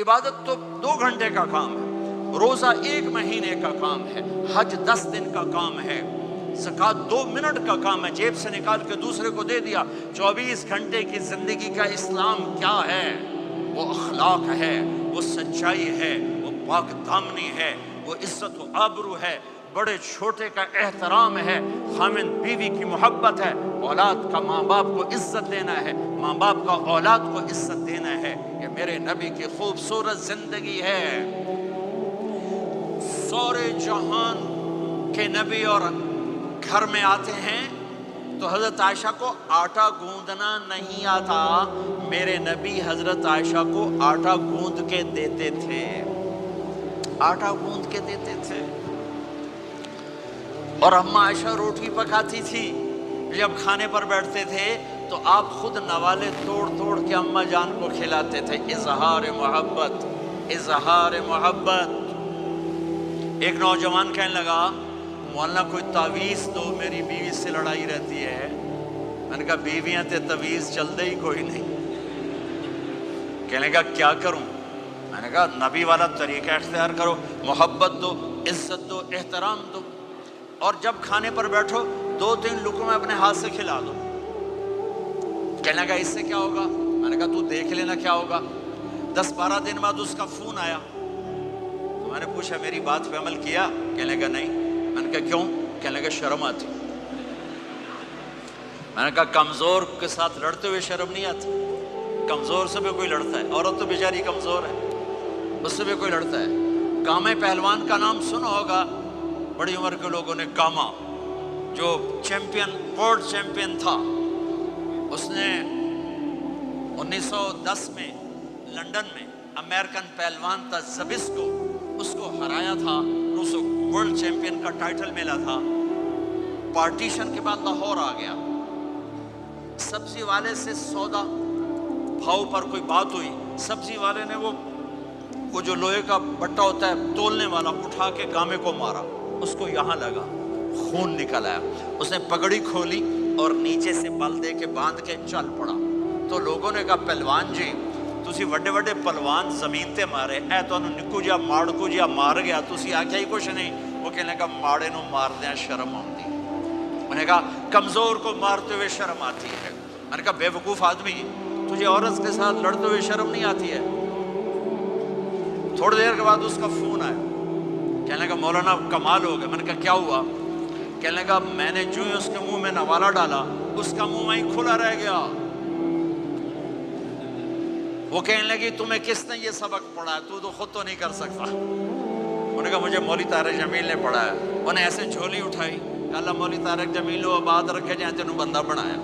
عبادت تو 2 گھنٹے کا کام ہے، روزہ 1 مہینے کا کام ہے، حج 10 دن کا کام ہے، زکوٰۃ 2 منٹ کا کام ہے، جیب سے نکال کے دوسرے کو دے دیا۔ 24 گھنٹے کی زندگی کا اسلام کیا ہے؟ وہ اخلاق ہے، وہ سچائی ہے، وہ پاک دامنی ہے، وہ عزت و آبرو ہے، بڑے چھوٹے کا احترام ہے، خامن بیوی کی محبت ہے، اولاد کا ماں باپ کو عزت دینا ہے، ماں باپ کا اولاد کو عزت دینا ہے۔ یہ میرے نبی کی خوبصورت زندگی ہے۔ سورے جہان کے نبی اور گھر میں آتے ہیں تو حضرت عائشہ کو آٹا گوندنا نہیں آتا، میرے نبی حضرت عائشہ کو آٹا گوند کے دیتے تھے، آٹا گوند کے دیتے تھے۔ اور اماں عائشہ روٹی پکاتی تھی، جب کھانے پر بیٹھتے تھے تو آپ خود نوالے توڑ توڑ کے اماں جان کو کھلاتے تھے۔ اظہار محبت، اظہار محبت۔ ایک نوجوان کہنے لگا مولانا کوئی تعویذ دو، میری بیوی سے لڑائی رہتی ہے۔ میں نے کہا بیویاں تے تعویذ چل دے ہی کوئی نہیں۔ کہنے لگا کیا کروں؟ میں نے کہا نبی والا طریقہ اختیار کرو، محبت دو، عزت دو، احترام دو، اور جب کھانے پر بیٹھو 2-3 لقمے اپنے ہاتھ سے کھلا دو۔ کہنے لگا اس سے کیا ہوگا؟ میں نے کہا تو دیکھ لینا کیا ہوگا۔ 10-12 دن بعد اس کا فون آیا تو میں نے پوچھا میری بات پہ عمل کیا؟ کہنے لگا نہیں۔ میں نے کہا کیوں؟ کہنے لگا شرم آتی۔ میں نے کہا کمزور کے ساتھ لڑتے ہوئے شرم نہیں آتی؟ کمزور سے بھی کوئی لڑتا ہے، عورت تو بیچاری کمزور ہے، اس سے بھی کوئی لڑتا ہے۔ کامے پہلوان کا نام سنا ہوگا، بڑی عمر کے لوگوں نے، کاما جو چیمپئن، ورلڈ چیمپئن تھا، اس نے 1910 میں لنڈن میں امریکن پہلوان تھا زبسکو، اس کو ہرایا تھا، اس کو ورلڈ چیمپئن کا ٹائٹل ملا تھا۔ پارٹیشن کے بعد لاہور آ گیا، سبزی والے سے سودا بھاؤ پر کوئی بات ہوئی، سبزی والے نے وہ جو لوہے کا بٹا ہوتا ہے تولنے والا اٹھا کے گامے کو مارا، اس کو یہاں لگا، خون نکل آیا۔ اس نے پگڑی کھولی اور نیچے سے بل دے کے باندھ کے چل پڑا۔ تو لوگوں نے کہا پہلوان جی تسی وڈے وڈے پہلوان زمین تے مارے، اے تو نکو جا ماڑکو جا مار گیا، تسی آکھیا ہی کچھ نہیں۔ وہ کہنے لگا ماڑے نو مار دیا شرم آتی۔ میں نے کہا کمزور کو مارتے ہوئے شرم آتی ہے۔ میں نے کہا بے وقوف آدمی، تجھے عورت کے ساتھ لڑتے ہوئے شرم نہیں آتی ہے؟ تھوڑی دیر کے بعد اس کا فون آیا، کہنے لگا مولانا کمال ہو گیا۔ میں نے کہا کیا ہوا؟ کہنے لگا میں نے جو ہی اس کے منہ میں نوالا ڈالا، اس کا منہ وہیں کھلا رہ گیا۔ وہ کہنے لگی تمہیں کس نے یہ سبق پڑھایا؟ تو خود تو نہیں کر سکتا۔ انہوں نے کہا مجھے مولوی طارق جمیل نے پڑھایا۔ انہیں ایسے جھولی اٹھائی، کہا اللہ مولوی طارق جمیل و آباد رکھے جائیں تینوں بندہ بنایا۔